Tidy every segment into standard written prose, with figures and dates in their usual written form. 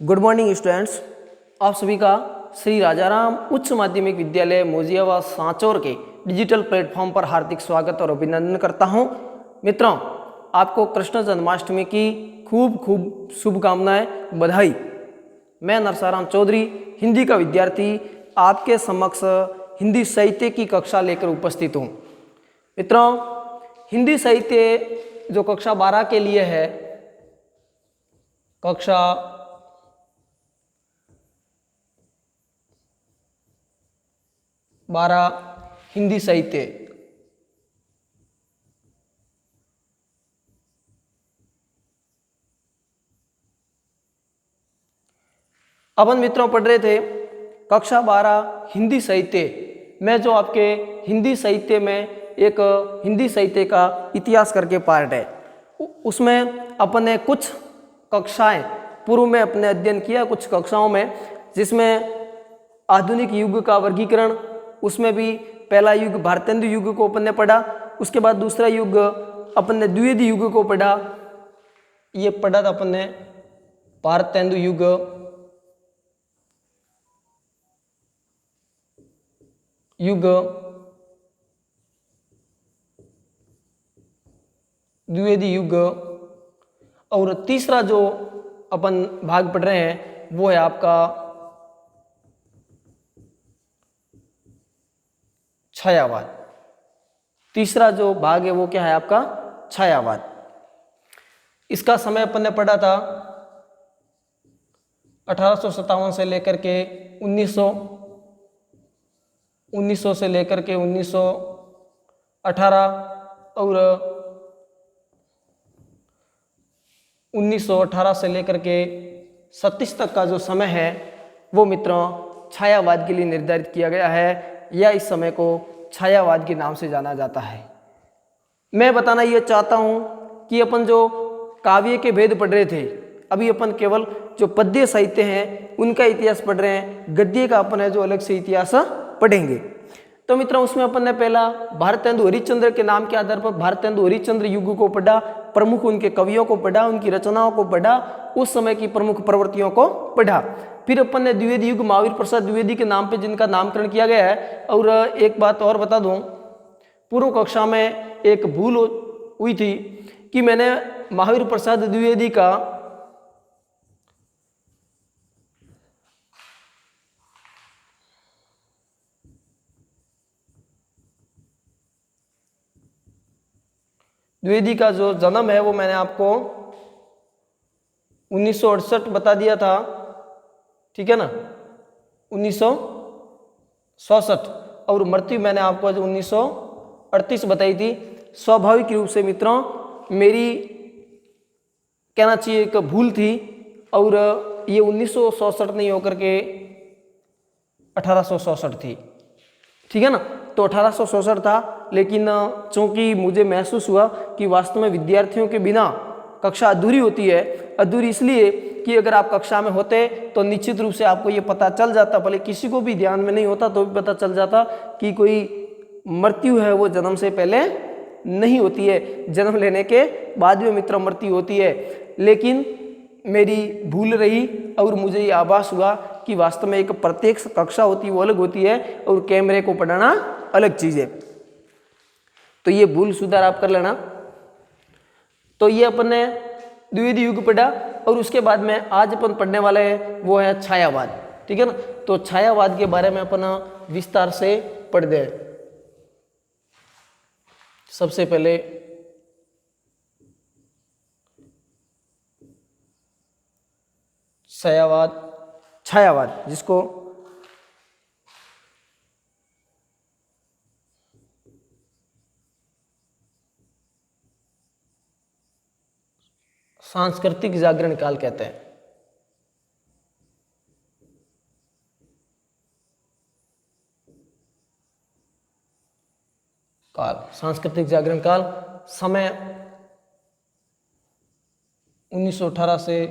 Good morning students. आप सभी का श्री राजाराम उच्च माध्यमिक विद्यालय मोजियावा सांचौर के डिजिटल प्लेटफॉर्म पर हार्दिक स्वागत और अभिनंदन करता हूं। मित्रों, आपको कृष्ण जन्माष्टमी की खूब खूब शुभकामनाएं, बधाई। मैं नरसाराम चौधरी, हिंदी का विद्यार्थी, आपके समक्ष हिंदी साहित्य की कक्षा लेकर उपस्थित हूँ। मित्रों, हिंदी साहित्य जो कक्षा 12 के लिए है, कक्षा 12 हिंदी साहित्य, अपन मित्रों पढ़ रहे थे कक्षा 12 हिंदी साहित्य में, जो आपके हिंदी साहित्य में एक हिंदी साहित्य का इतिहास करके पार्ट है। उसमें अपन ने कुछ कक्षाएं पूर्व में अपने अध्ययन किया, कुछ कक्षाओं में, जिसमें आधुनिक युग का वर्गीकरण, उसमें भी पहला युग भारतेंदु युग को अपन ने पढ़ा, उसके बाद दूसरा युग अपन ने द्विवेदी युग को पढ़ा। ये पढ़ा था अपन ने भारतेंदु युग, द्विवेदी युग, और तीसरा जो अपन भाग पढ़ रहे हैं वो है आपका छायावाद। तीसरा जो भाग है वो क्या है आपका छायावाद। इसका समय अपन ने पढ़ा था 1857 से लेकर के 1900 से लेकर के 1918 और 1918 से लेकर के 37 तक का जो समय है वो मित्रों छायावाद के लिए निर्धारित किया गया है, या इस समय को छायावाद के नाम से जाना जाता है। मैं बताना ये चाहता हूँ कि अपन जो काव्य के भेद पढ़ रहे थे, अभी अपन केवल जो पद्य साहित्य हैं उनका इतिहास पढ़ रहे हैं। गद्य का अपन है जो अलग से इतिहास पढ़ेंगे। तो मित्रों, उसमें अपन ने पहला भारतेंदु हरिश्चंद्र के नाम के आधार पर भारतेंदु हरिश्चंद्र युग को पढ़ा, प्रमुख उनके कवियों को पढ़ा, उनकी रचनाओं को पढ़ा, उस समय की प्रमुख प्रवृत्तियों को पढ़ा। फिर अपन ने द्विवेदी युग महावीर प्रसाद द्विवेदी के नाम पे जिनका नामकरण किया गया है। और एक बात और बता दूं, पूर्व कक्षा में एक भूल हुई थी कि मैंने महावीर प्रसाद द्विवेदी का जो जन्म है वो मैंने आपको 1968 बता दिया था, ठीक है ना, 1967, और मृत्यु मैंने आपको 1938 बताई थी। स्वाभाविक रूप से मित्रों मेरी कहना चाहिए एक भूल थी, और ये 1967 नहीं होकर के 1867 थी, ठीक है ना। तो 1867 था, लेकिन चूंकि मुझे महसूस हुआ कि वास्तव में विद्यार्थियों के बिना कक्षा अधूरी होती है। अधूरी इसलिए कि अगर आप कक्षा में होते तो निश्चित रूप से आपको ये पता चल जाता, भले किसी को भी ध्यान में नहीं होता तो भी पता चल जाता कि कोई मृत्यु है वो जन्म से पहले नहीं होती है, जन्म लेने के बाद में मित्र मृत्यु होती है। लेकिन मेरी भूल रही और मुझे ये आभास हुआ कि वास्तव में एक प्रत्यक्ष कक्षा होती है वो अलग होती है, और कैमरे को पढ़ाना अलग चीज़ है। तो ये भूल सुधार आप कर लेना। तो ये अपन ने द्विवेदी युग पढ़ा, और उसके बाद में आज अपन पढ़ने वाले हैं वो है छायावाद, ठीक है ना। तो छायावाद के बारे में अपन विस्तार से पढ़ दे। सबसे पहले छायावाद जिसको सांस्कृतिक जागरण काल कहते हैं। सांस्कृतिक जागरण काल, समय 1918 से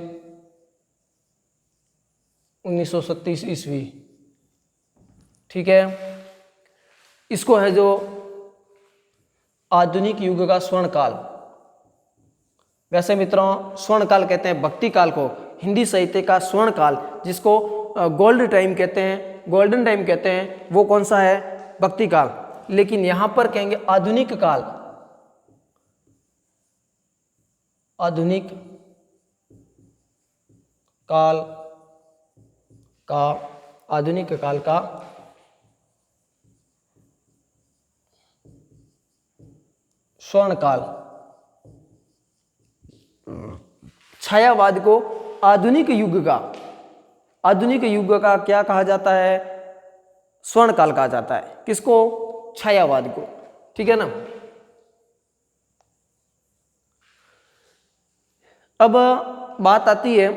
1937 ईस्वी, ठीक है। इसको है जो आधुनिक युग का स्वर्ण काल। वैसे मित्रों स्वर्ण काल कहते हैं भक्ति काल को, हिंदी साहित्य का स्वर्ण काल, जिसको गोल्ड टाइम कहते हैं, गोल्डन टाइम कहते हैं, वो कौन सा है? भक्ति काल। लेकिन यहां पर कहेंगे आधुनिक काल, आधुनिक काल का, आधुनिक काल का स्वर्ण काल। छायावाद को आधुनिक युग का, आधुनिक युग का क्या कहा जाता है? स्वर्ण काल कहा जाता है। किसको? छायावाद को। ठीक है ना। अब बात आती है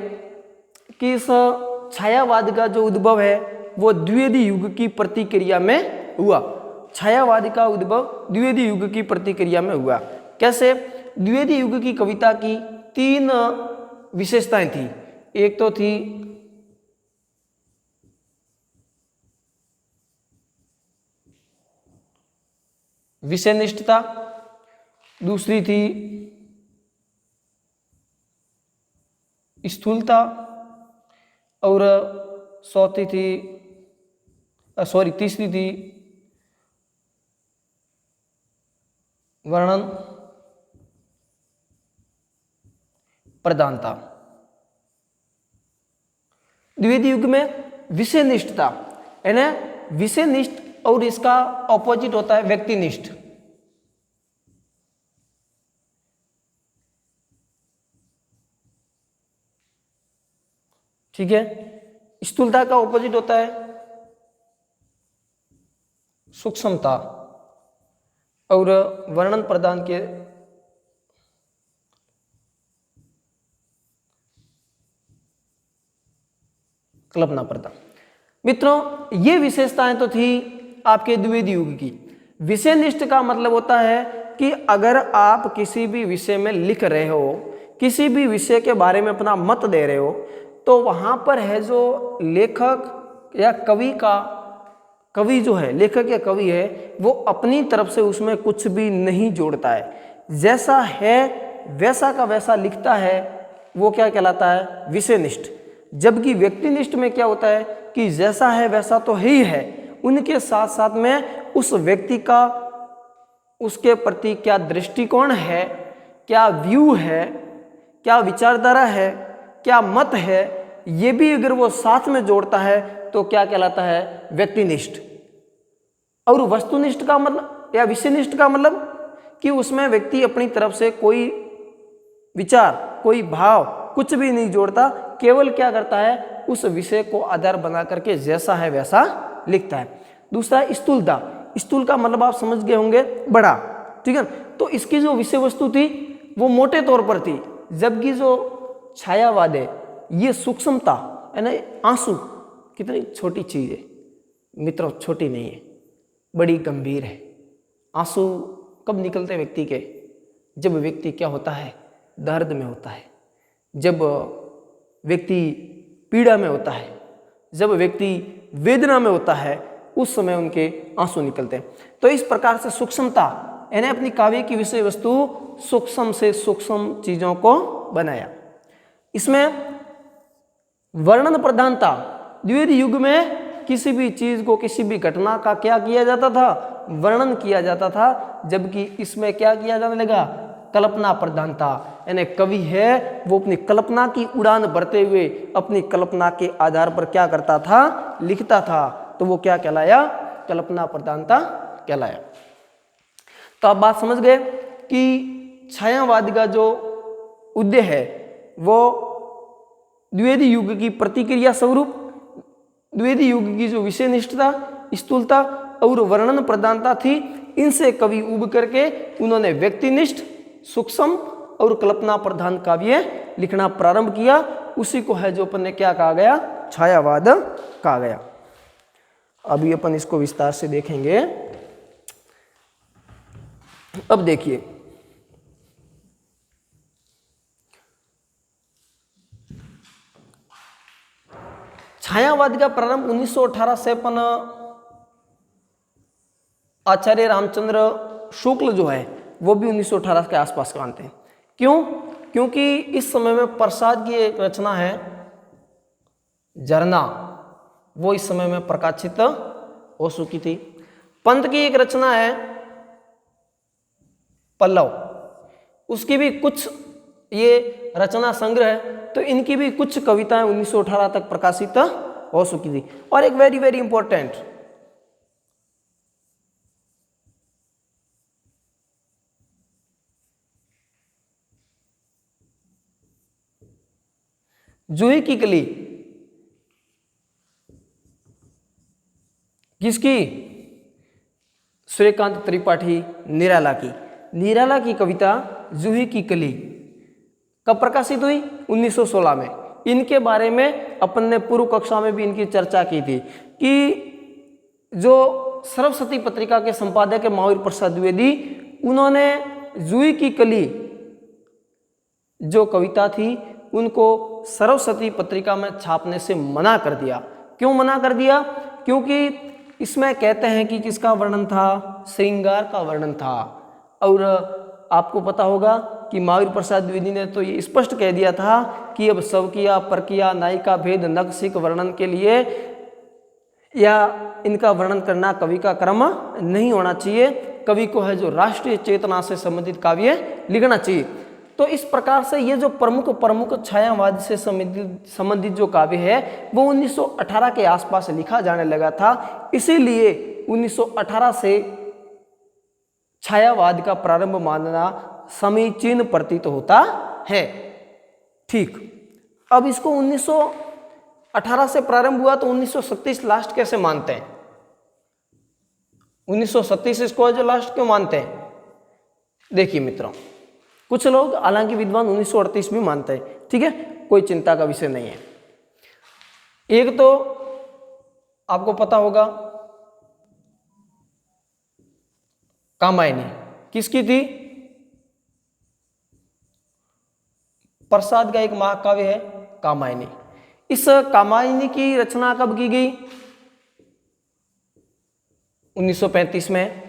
कि इस छायावाद का जो उद्भव है वो द्विवेदी युग की प्रतिक्रिया में हुआ। छायावाद का उद्भव द्विवेदी युग की प्रतिक्रिया में हुआ। कैसे? द्विवेदी युग की कविता की 3 विशेषताएं थी। एक तो थी विषयनिष्ठता, दूसरी थी स्थूलता, और तीसरी थी वर्णन प्रधानता। द्विवेदी युग में विषयनिष्ठता है ना, विषयनिष्ठ, और इसका ऑपोजिट होता है व्यक्तिनिष्ठ। ठीक है। स्थूलता का ऑपोजिट होता है सूक्ष्मता, और वर्णन प्रदान के कल्पना प्रदान। मित्रों, ये विशेषताएं तो थी आपके द्विवेदी युग की। विषयनिष्ठ का मतलब होता है कि अगर आप किसी भी विषय में लिख रहे हो, किसी भी विषय के बारे में अपना मत दे रहे हो, तो वहां पर है जो लेखक या कवि जो है, लेखक या कवि है, वो अपनी तरफ से उसमें कुछ भी नहीं जोड़ता है। जैसा है वैसा का वैसा लिखता है, वो क्या कहलाता है? विषयनिष्ठ। जबकि व्यक्तिनिष्ठ में क्या होता है कि जैसा है वैसा तो ही है, उनके साथ साथ में उस व्यक्ति का, उसके प्रति क्या दृष्टिकोण है, क्या व्यू है, क्या विचारधारा है, क्या मत है, ये भी अगर वो साथ में जोड़ता है तो क्या कहलाता है? व्यक्तिनिष्ठ। और वस्तुनिष्ठ का मतलब या विषयनिष्ठ का मतलब कि उसमें व्यक्ति अपनी तरफ से कोई विचार, कोई भाव, कुछ भी नहीं जोड़ता, केवल क्या करता है? उस विषय को आधार बना करके जैसा है वैसा लिखता है। दूसरा है स्थूलता। स्थूल का मतलब आप समझ गए होंगे, बड़ा। ठीक है। तो इसकी जो विषय वस्तु थी वो मोटे तौर पर थी, जबकि जो छायावाद है ये सूक्ष्मता है ना। आंसू कितनी छोटी चीज है मित्रों, छोटी नहीं है, बड़ी गंभीर है। आंसू कब निकलते हैं व्यक्ति के? जब व्यक्ति क्या होता है? दर्द में होता है, जब व्यक्ति पीड़ा में होता है, जब व्यक्ति वेदना में होता है, उस समय उनके आंसू निकलते हैं। तो इस प्रकार से सूक्ष्मता, यानी अपनी काव्य की विषय वस्तु सूक्ष्म से सूक्ष्म चीजों को बनाया। इसमें वर्णन प्रधानता, द्विवेदी युग में किसी भी चीज को, किसी भी घटना का क्या किया जाता था? वर्णन किया जाता था। जबकि इसमें क्या किया जाने लगा? कल्पना प्रधानता, यानी कवि है वो अपनी कल्पना की उड़ान भरते हुए अपनी कल्पना के आधार पर क्या करता था? लिखता था। तो वो क्या कहलाया? कल्पना प्रधानता कहलाया। तो आप बात समझ गए कि छायावाद का जो उद्देश्य है वो द्विवेदी युग की प्रतिक्रिया स्वरूप, द्विवेदी युग की जो विषयनिष्ठता, स्थूलता और वर्णन प्रधानता थी, इनसे कवि उब करके उन्होंने व्यक्तिनिष्ठ, सूक्ष्म और कल्पना प्रधान काव्य लिखना प्रारंभ किया। उसी को है जो अपन ने क्या कहा गया? छायावाद कहा गया। अभी अपन इसको विस्तार से देखेंगे। अब देखिए, छायावाद का प्रारंभ 1918 से अपन आचार्य रामचंद्र शुक्ल जो है वो भी 1918 के आसपास मानते हैं। क्यों? क्योंकि इस समय में प्रसाद की एक रचना है झरना, वो इस समय में प्रकाशित हो चुकी थी। पंत की एक रचना है पल्लव, उसकी भी कुछ ये रचना संग्रह है, तो इनकी भी कुछ कविताएं 1918 तक प्रकाशित हो चुकी थी। और एक वेरी वेरी इंपॉर्टेंट, जूही की कली किसकी? सूर्यकांत त्रिपाठी निराला की। निराला की कविता जूही की कली कब प्रकाशित हुई? 1916 में। इनके बारे में अपन ने पूर्व कक्षा में भी इनकी चर्चा की थी कि जो सरस्वती पत्रिका के संपादक है महावीर प्रसाद द्विवेदी, उन्होंने जूही की कली जो कविता थी उनको सरस्वती पत्रिका में छापने से मना कर दिया। क्यों मना कर दिया? क्योंकि इसमें कहते हैं कि किसका वर्णन था? श्रृंगार का वर्णन था। और आपको पता होगा कि महावीर प्रसाद द्विवेदी ने तो ये स्पष्ट कह दिया था कि अब स्वकीय परकीय नायिका भेद नक्सिक वर्णन के लिए या इनका वर्णन करना कवि का कर्म नहीं होना चाहिए। कवि को है जो राष्ट्रीय चेतना से संबंधित काव्य लिखना चाहिए। तो इस प्रकार से ये जो प्रमुख छायावाद से संबंधित जो काव्य है वो 1918 के आसपास लिखा जाने लगा था। इसीलिए 1918 से छायावाद का प्रारंभ मानना समीचीन प्रतीत होता है। ठीक, अब इसको 1918 से प्रारंभ हुआ तो 1937 लास्ट कैसे मानते हैं? 1937 इसको जो लास्ट क्यों मानते हैं? देखिए मित्रों, कुछ लोग हालांकि विद्वान 1938 भी मानते हैं, ठीक है, कोई चिंता का विषय नहीं है। एक तो आपको पता होगा कामायनी किसकी थी? प्रसाद का एक महाकाव्य है कामायनी। इस कामायनी की रचना कब की गई? 1935 में,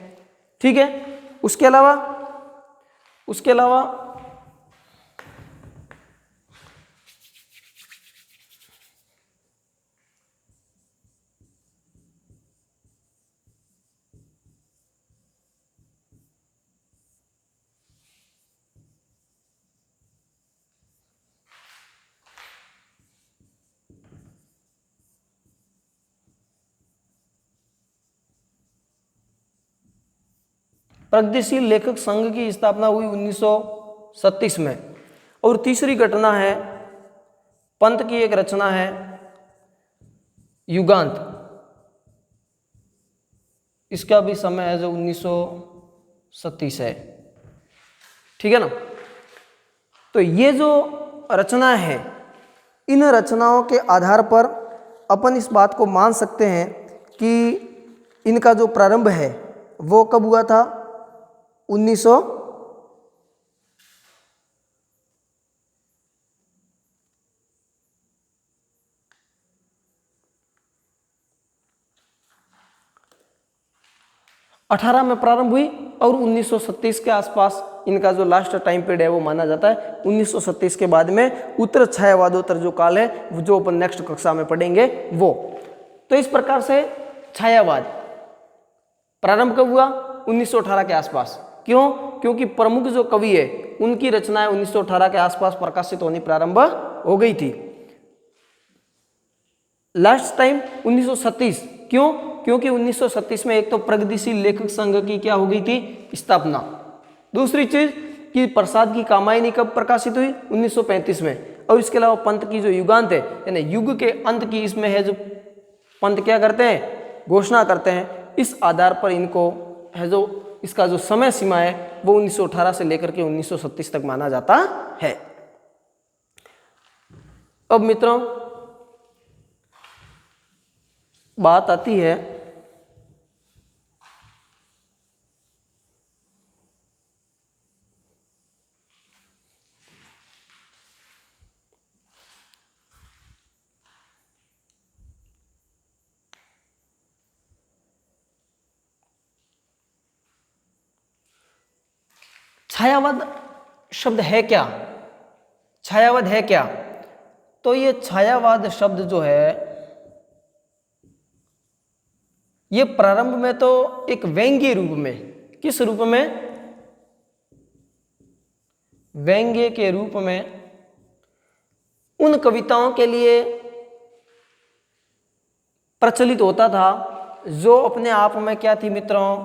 ठीक है। उसके अलावा प्रगतिशील लेखक संघ की स्थापना हुई 1937 में। और तीसरी घटना है पंत की एक रचना है युगांत, इसका भी समय है जो 1937 है, ठीक है ना। तो ये जो रचना है, इन रचनाओं के आधार पर अपन इस बात को मान सकते हैं कि इनका जो प्रारंभ है वो कब हुआ था? 1918 में प्रारंभ हुई और 1937 के आसपास इनका जो लास्ट टाइम पीरियड है वो माना जाता है। 1937 के बाद में उत्तर छायावादोत्तर जो काल है जो अपन नेक्स्ट कक्षा में पढ़ेंगे वो। तो इस प्रकार से छायावाद प्रारंभ कब हुआ? 1918 के आसपास। क्यों? क्योंकि प्रमुख जो कवि है उनकी रचनाएं 1918 के आसपास प्रकाशित होनी प्रारंभ हो गई थी। Last time 1937। क्यों? क्योंकि 1937 में एक तो प्रगतिशील लेखक संघ की क्या हो गई थी? स्थापना। दूसरी चीज कि प्रसाद की कामायनी कब प्रकाशित हुई? 1935 में। और इसके अलावा पंत की जो युगांत है यानी युग के अंत की इसमें है जो पंत क्या करते हैं? घोषणा करते हैं। इस आधार पर इनको है जो इसका जो समय सीमा है वो 1918 से लेकर के 1937 तक माना जाता है। अब मित्रों बात आती है छायावाद शब्द है क्या? छायावाद है क्या? तो ये छायावाद शब्द जो है ये प्रारंभ में तो एक व्यंग्य रूप में, किस रूप में, व्यंग्य के रूप में उन कविताओं के लिए प्रचलित होता था जो अपने आप में क्या थी मित्रों,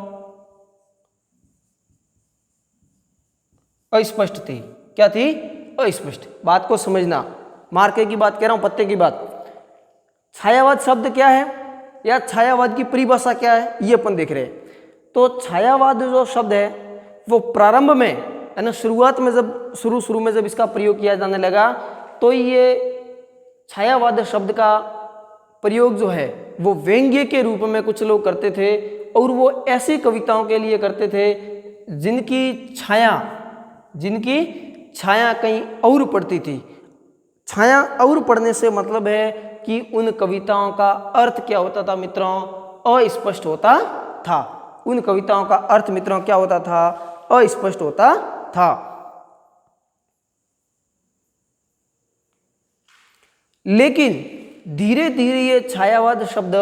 अस्पष्ट थी। क्या थी? अस्पष्ट। बात को समझना, मार्के की बात कह रहा हूं, पत्ते की बात। छायावाद शब्द क्या है या छायावाद की परिभाषा क्या है ये अपन देख रहे हैं। तो छायावाद जो शब्द है वो प्रारंभ में, है ना, शुरुआत में जब शुरू में जब इसका प्रयोग किया जाने लगा तो ये छायावाद शब्द का प्रयोग जो है वो व्यंग्य के रूप में कुछ लोग करते थे, और वो ऐसी कविताओं के लिए करते थे जिनकी छाया कहीं और पड़ती थी। छाया और पड़ने से मतलब है कि उन कविताओं का अर्थ क्या होता था मित्रों, अस्पष्ट होता था। उन कविताओं का अर्थ मित्रों क्या होता था, अस्पष्ट होता था। लेकिन धीरे धीरे ये छायावाद शब्द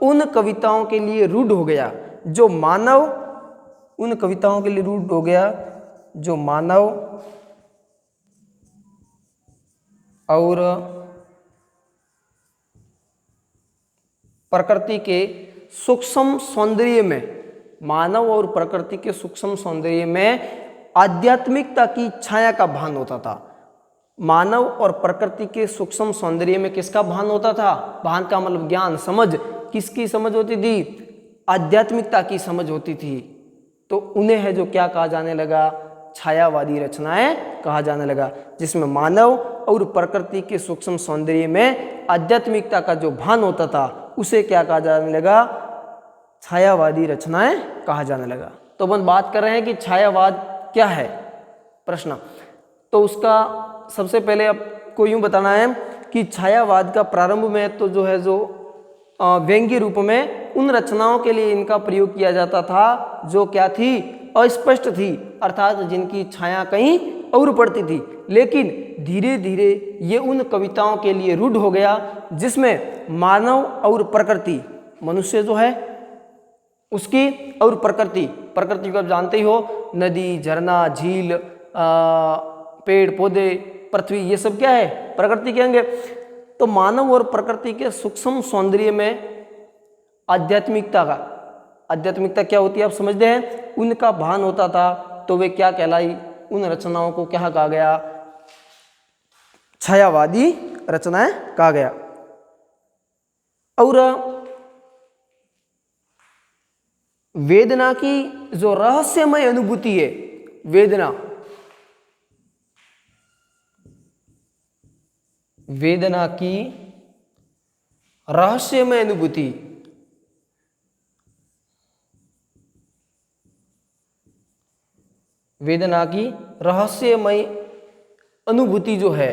उन कविताओं के लिए रूढ़ हो गया जो मानव, उन कविताओं के लिए रूढ़ हो गया जो मानव और प्रकृति के सूक्ष्म सौंदर्य में, मानव और प्रकृति के सूक्ष्म सौंदर्य में आध्यात्मिकता की छाया का भान होता था। मानव और प्रकृति के सूक्ष्म सौंदर्य में किसका भान होता था? भान का मतलब ज्ञान, समझ। किसकी समझ होती थी? आध्यात्मिकता की समझ होती थी। तो उन्हें है जो क्या कहा जाने लगा, छायावादी रचनाएं कहा जाने लगा, जिसमें मानव और प्रकृति के सूक्ष्म सौंदर्य में आध्यात्मिकता का जो भान होता था उसे क्या कहा जाने लगा, छायावादी रचनाएं कहा जाने लगा। तो अपन बात कर रहे हैं कि छायावाद क्या है, प्रश्न। तो उसका सबसे पहले आपको यूं बताना है कि छायावाद का प्रारंभ में तो जो है जो व्यंग्य रूप में उन रचनाओं के लिए इनका प्रयोग किया जाता था जो क्या थी, अस्पष्ट थी, अर्थात जिनकी छाया कहीं और पड़ती थी। लेकिन धीरे धीरे ये उन कविताओं के लिए रूढ़ हो गया जिसमें मानव और प्रकृति, मनुष्य जो है उसकी, और प्रकृति को आप जानते ही हो, नदी, झरना, झील, पेड़ पौधे, पृथ्वी, ये सब क्या है, प्रकृति के अंग है। तो मानव और प्रकृति के सूक्ष्म सौंदर्य में आध्यात्मिकता क्या होती है आप समझते हैं, उनका भान होता था। तो वे क्या कहलाई, उन रचनाओं को क्या कहा गया, छायावादी रचनाएं कहा गया। और वेदना की जो रहस्यमय अनुभूति है, वेदना की रहस्यमय अनुभूति, वेदना की रहस्यमय अनुभूति जो है,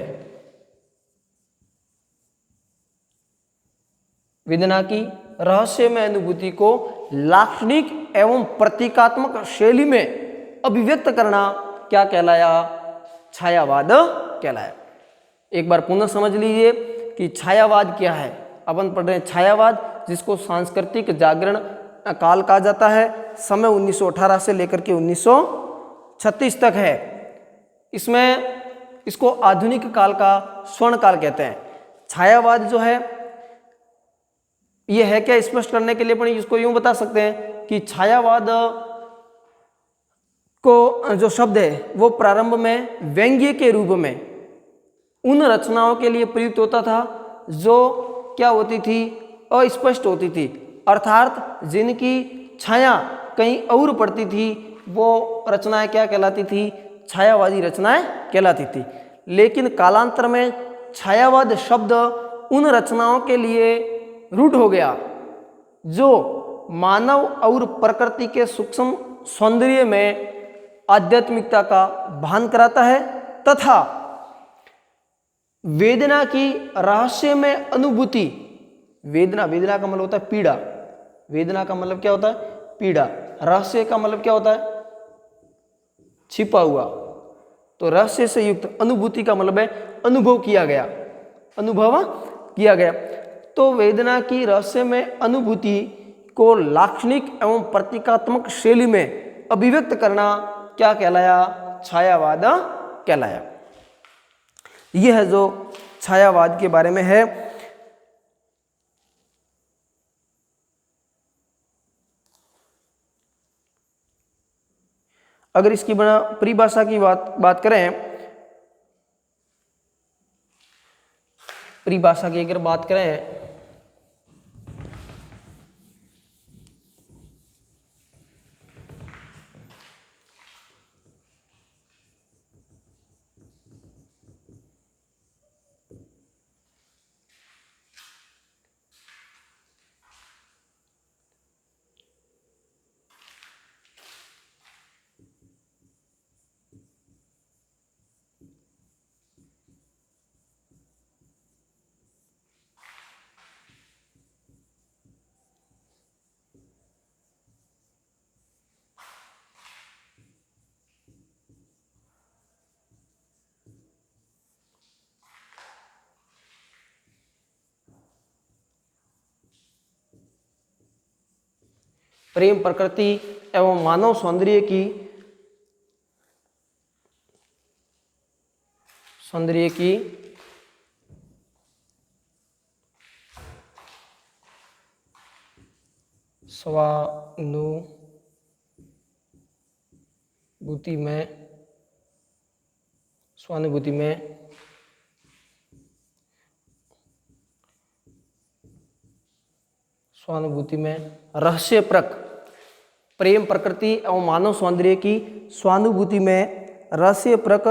वेदना की रहस्यमय अनुभूति को लाक्षणिक एवं प्रतीकात्मक शैली में अभिव्यक्त करना क्या कहलाया, छायावाद कहलाया। एक बार पुनः समझ लीजिए कि छायावाद क्या है। अपन पढ़ रहे हैं छायावाद, जिसको सांस्कृतिक जागरण काल कहा जाता है। समय 1918 से लेकर के 1936 तक है। इसमें इसको आधुनिक काल का स्वर्ण काल कहते हैं। छायावाद जो है ये है क्या, स्पष्ट करने के लिए अपन इसको यूं बता सकते हैं कि छायावाद को जो शब्द है वो प्रारंभ में व्यंग्य के रूप में उन रचनाओं के लिए प्रयुक्त होता था जो क्या होती थी, अस्पष्ट होती थी, अर्थात जिनकी छाया कहीं और पड़ती थी, वो रचनाएं क्या कहलाती थी, छायावादी रचनाएं कहलाती थी। लेकिन कालांतर में छायावाद शब्द उन रचनाओं के लिए रूढ़ हो गया जो मानव और प्रकृति के सूक्ष्म सौंदर्य में आध्यात्मिकता का भान कराता है तथा वेदना की रहस्यमय अनुभूति, वेदना का मतलब होता है पीड़ा, वेदना का मतलब क्या होता है, पीड़ा। रहस्य का मतलब क्या होता है, छिपा हुआ। तो रहस्य से युक्त, अनुभूति का मतलब है अनुभव किया गया। अनुभव किया गया। तो वेदना की रहस्यमय अनुभूति को लाक्षणिक एवं प्रतीकात्मक शैली में अभिव्यक्त करना क्या कहलाया? छायावाद कहलाया। यह है जो छायावाद के बारे में है। अगर इसकी परिभाषा की बात करें, परिभाषा की अगर बात करें प्रेम प्रकृति एवं मानव सौंदर्य की स्वानुभूति में रहस्यप्रक प्रेम प्रकृति एवं मानव सौंदर्य की स्वानुभूति में रहस्यप्रक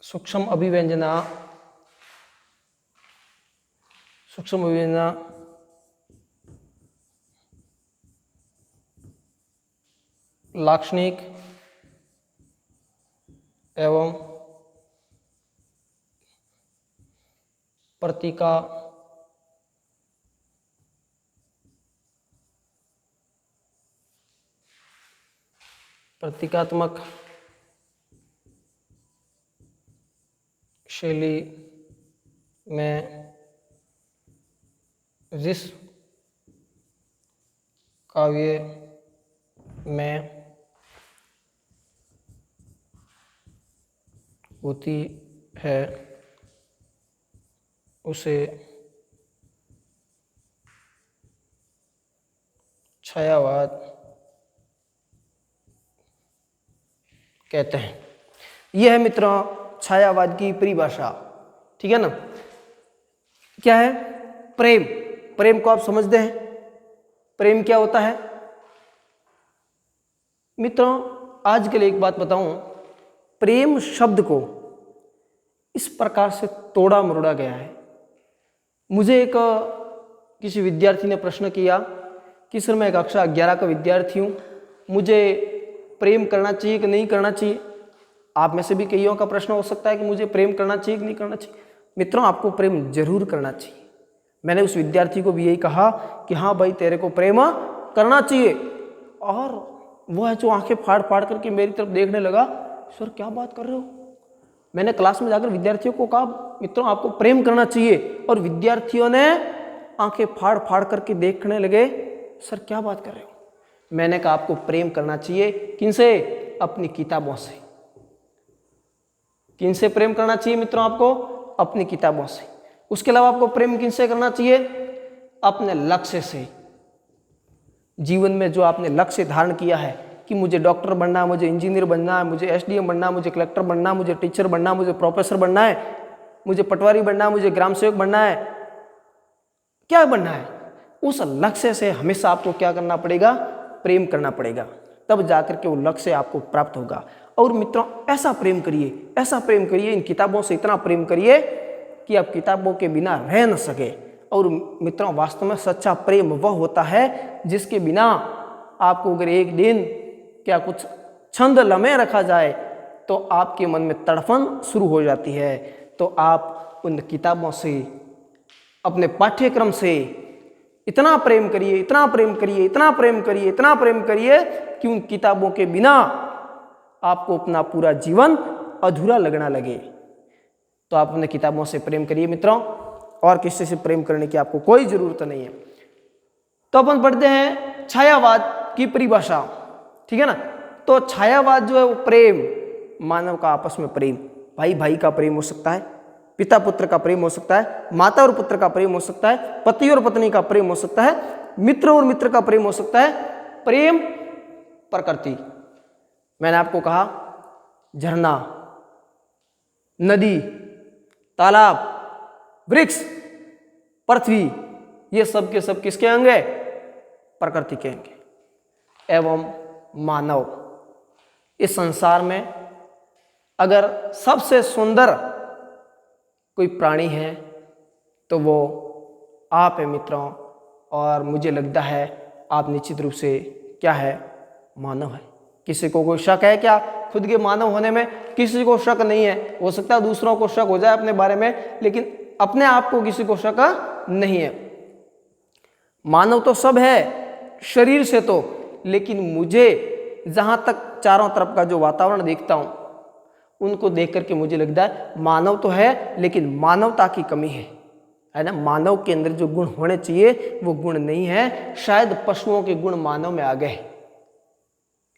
सूक्ष्म अभिव्यंजना लाक्षणिक एवं प्रतीकात्मक शैली में जिस काव्य में होती है उसे छायावाद कहते हैं। यह है मित्रों छायावाद की परिभाषा। ठीक है ना? क्या है? प्रेम। प्रेम को आप समझते हैं? प्रेम क्या होता है मित्रों? आज के लिए एक बात बताऊं, प्रेम शब्द को इस प्रकार से तोड़ा मरोड़ा गया है। मुझे एक किसी विद्यार्थी ने प्रश्न किया कि सर मैं कक्षा 11 का विद्यार्थी हूँ, मुझे प्रेम करना चाहिए कि नहीं करना चाहिए? आप में से भी कईयों का प्रश्न हो सकता है कि मुझे प्रेम करना चाहिए कि नहीं करना चाहिए। मित्रों, आपको प्रेम जरूर करना चाहिए। मैंने उस विद्यार्थी को भी यही कहा कि हाँ भाई तेरे को प्रेम करना चाहिए। और वो है जो आंखें फाड़ फाड़ करके मेरी तरफ देखने लगा, सर क्या बात कर रहे हो? मैंने क्लास में जाकर विद्यार्थियों को कहा मित्रों आपको प्रेम करना चाहिए, और विद्यार्थियों ने आंखें फाड़ फाड़ करके देखने लगे, सर क्या बात कर रहे हो? मैंने कहा आपको प्रेम करना चाहिए। किनसे? अपनी किताबों से। किनसे प्रेम करना चाहिए मित्रों? आपको अपनी किताबों से। उसके अलावा आपको प्रेम किनसे करना चाहिए? अपने लक्ष्य से। जीवन में जो आपने लक्ष्य धारण किया है कि मुझे डॉक्टर बनना है, मुझे इंजीनियर बनना है, मुझे एसडीएम बनना है, मुझे कलेक्टर बनना है, मुझे टीचर बनना है, मुझे प्रोफेसर बनना है, मुझे पटवारी बनना है, मुझे ग्राम सेवक बनना है, क्या बनना है? उस लक्ष्य से हमेशा आपको क्या करना पड़ेगा? प्रेम करना पड़ेगा, तब जाकर के वो लक्ष्य आपको प्राप्त होगा। और मित्रों ऐसा प्रेम करिए, ऐसा प्रेम करिए, इन किताबों से इतना प्रेम करिए कि आप किताबों के बिना रह न सके। और मित्रों वास्तव में सच्चा प्रेम वह होता है जिसके बिना आपको अगर एक दिन क्या कुछ छंद लम्हे रखा जाए तो आपके मन में तड़फन शुरू हो जाती है। तो आप उन किताबों से, अपने पाठ्यक्रम से इतना प्रेम करिए, इतना प्रेम करिए, इतना प्रेम करिए, इतना प्रेम करिए कि उन किताबों के बिना आपको अपना पूरा जीवन अधूरा लगना लगे। तो आप अपने किताबों से प्रेम करिए मित्रों, और किसी से प्रेम करने की आपको कोई जरूरत नहीं है। तो अपन पढ़ते हैं छायावाद की परिभाषा, ठीक है ना। तो छायावाद जो है वो प्रेम, मानव का आपस में प्रेम, भाई भाई का प्रेम हो सकता है, पिता पुत्र का प्रेम हो सकता है, माता और पुत्र का प्रेम हो सकता है, पति और पत्नी का प्रेम हो सकता है, मित्र और मित्र का प्रेम हो सकता है, प्रेम प्रकृति, मैंने आपको कहा झरना, नदी, तालाब, वृक्ष, पृथ्वी, ये सब के सब किसके अंग है? प्रकृति के अंग एवं मानव। इस संसार में अगर सबसे सुंदर कोई प्राणी है तो वो आप है मित्रों, और मुझे लगता है आप निश्चित रूप से क्या है? मानव है। किसी को कोई शक है क्या खुद के मानव होने में? किसी को शक नहीं है। हो सकता है दूसरों को शक हो जाए अपने बारे में, लेकिन अपने आप को किसी को शक नहीं है। मानव तो सब है शरीर से तो, लेकिन मुझे जहां तक चारों तरफ का जो वातावरण देखता हूं, उनको देख करके मुझे लगता है मानव तो है, लेकिन मानवता की कमी है ना। मानव के अंदर जो गुण होने चाहिए वो गुण नहीं है। शायद पशुओं के गुण मानव में आ गए,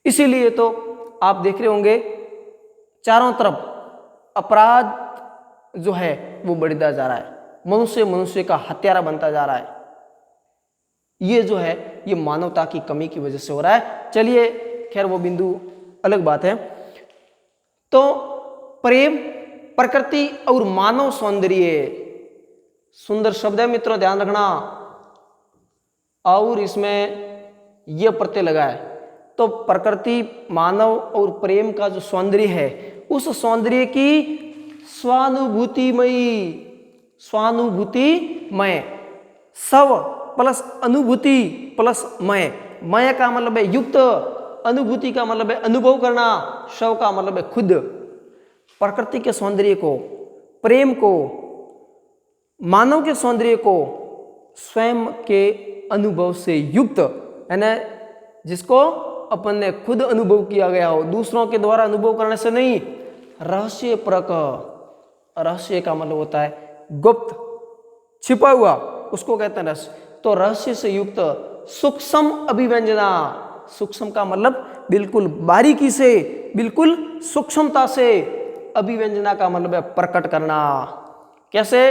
इसीलिए तो आप देख रहे होंगे चारों तरफ अपराध जो है वो बढ़ता जा रहा है, मनुष्य मनुष्य का हत्यारा बनता जा रहा है। ये जो है ये मानवता की कमी की वजह से हो रहा है। चलिए खैर वो बिंदु अलग बात है। तो प्रेम, प्रकृति और मानव सौंदर्य, सुंदर शब्द है मित्रों, ध्यान रखना। और इसमें यह प्रत्यय लगा है। तो प्रकृति, मानव और प्रेम का जो सौंदर्य है, उस सौंदर्य की स्वानुभूतिमयी, स्वानुभूतिमय, स्व प्लस अनुभूति प्लस मय, मय का मतलब है युक्त, अनुभूति का मतलब है अनुभव करना, शव का मतलब है खुद। प्रकृति के सौंदर्य को, प्रेम को, मानव के सौंदर्य को स्वयं के अनुभव से युक्त, यानी जिसको अपन ने खुद अनुभव किया गया हो, दूसरों के द्वारा अनुभव करने से नहीं। रहस्य परक, रहस्य का मतलब होता है गुप्त, छिपा हुआ, उसको कहते हैं रहस्य। तो रहस्य से युक्त सूक्ष्म अभिव्यंजना, सूक्ष्म का मतलब बिल्कुल बारीकी से, बिल्कुल सूक्ष्मता से, अभिव्यंजना का मतलब है प्रकट करना। कैसे?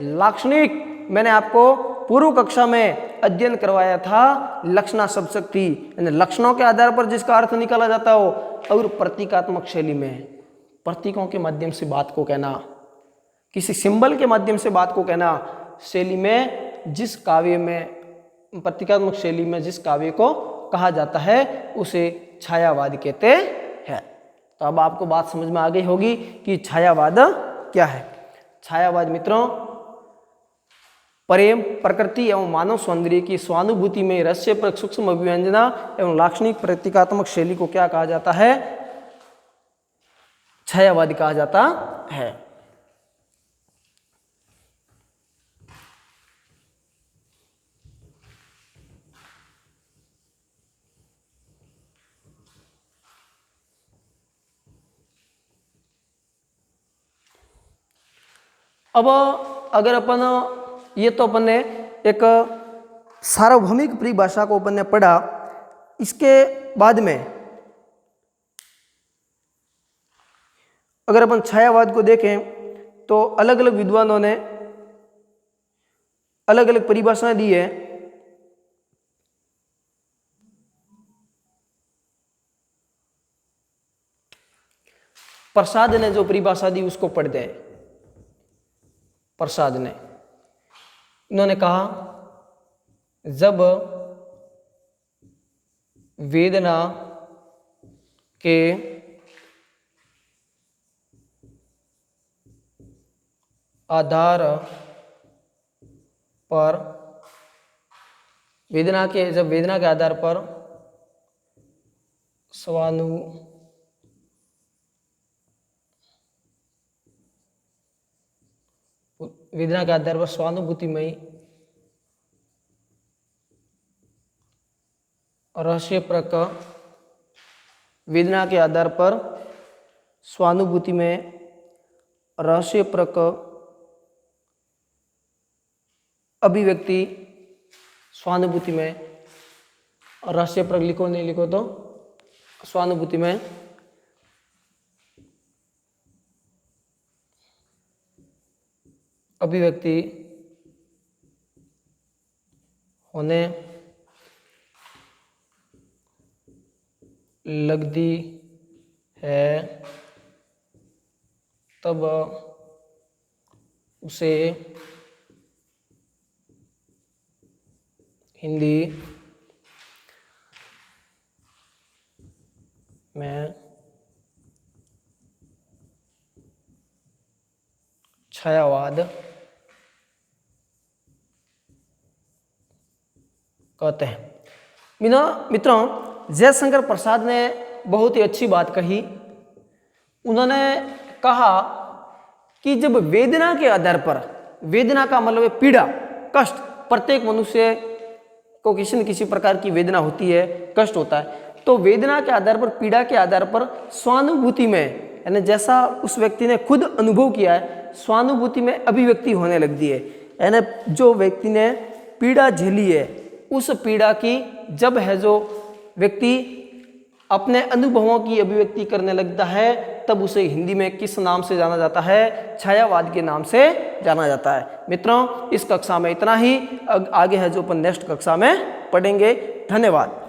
लाक्षणिक, मैंने आपको पूर्व कक्षा में अध्ययन करवाया था लक्षणा शब्द शक्ति, यानी लक्षणों के आधार पर जिसका अर्थ निकाला जाता हो, और प्रतीकात्मक शैली में प्रतीकों के माध्यम से बात को कहना, किसी सिंबल के माध्यम से बात को कहना, शैली में जिस काव्य में, प्रतीकात्मक शैली में जिस काव्य को कहा जाता है उसे छायावाद कहते हैं। तो अब आपको बात समझ में आ गई होगी कि छायावाद क्या है। छायावाद मित्रों प्रेम, प्रकृति एवं मानव सौंदर्य की स्वानुभूति में रहस्य पर सूक्ष्म अभिव्यंजना एवं लाक्षणिक प्रतीकात्मक शैली को क्या कहा जाता है? छायावाद कहा जाता है। अब अगर अपन, ये तो अपन ने एक सार्वभौमिक परिभाषा को अपन ने पढ़ा, इसके बाद में अगर अपन छायावाद को देखें तो अलग अलग विद्वानों ने अलग अलग परिभाषाएं दी है। प्रसाद ने जो परिभाषा दी उसको पढ़ते हैं। प्रसाद ने, इन्होंने कहा जब वेदना के आधार पर, जब वेदना के आधार पर वेदना के आधार पर स्वानुभूतिमय रहस्यप्रक वेदना के आधार पर स्वानुभूति में रहस्यप्रक अभिव्यक्ति, स्वानुभूति में रहस्यप्रक लिखो नहीं लिखो तो स्वानुभूति में अभिव्यक्ति होने लगती है तब उसे हिंदी में छायावाद कहते हैं। मित्रों, जयशंकर प्रसाद ने बहुत ही अच्छी बात कही। उन्होंने कहा कि जब वेदना के आधार पर, वेदना का मतलब है पीड़ा, कष्ट, प्रत्येक मनुष्य को किसी न किसी प्रकार की वेदना होती है, कष्ट होता है, तो वेदना के आधार पर, पीड़ा के आधार पर स्वानुभूति में, यानी जैसा उस व्यक्ति ने खुद अनुभव किया है, स्वानुभूति में अभिव्यक्ति होने लगती है। यानी जो व्यक्ति ने पीड़ा झेली है, उस पीड़ा की जब है जो व्यक्ति अपने अनुभवों की अभिव्यक्ति करने लगता है, तब उसे हिंदी में किस नाम से जाना जाता है? छायावाद के नाम से जाना जाता है। मित्रों, इस कक्षा में इतना ही, आगे है जो अपन नेक्स्ट कक्षा में पढ़ेंगे। धन्यवाद।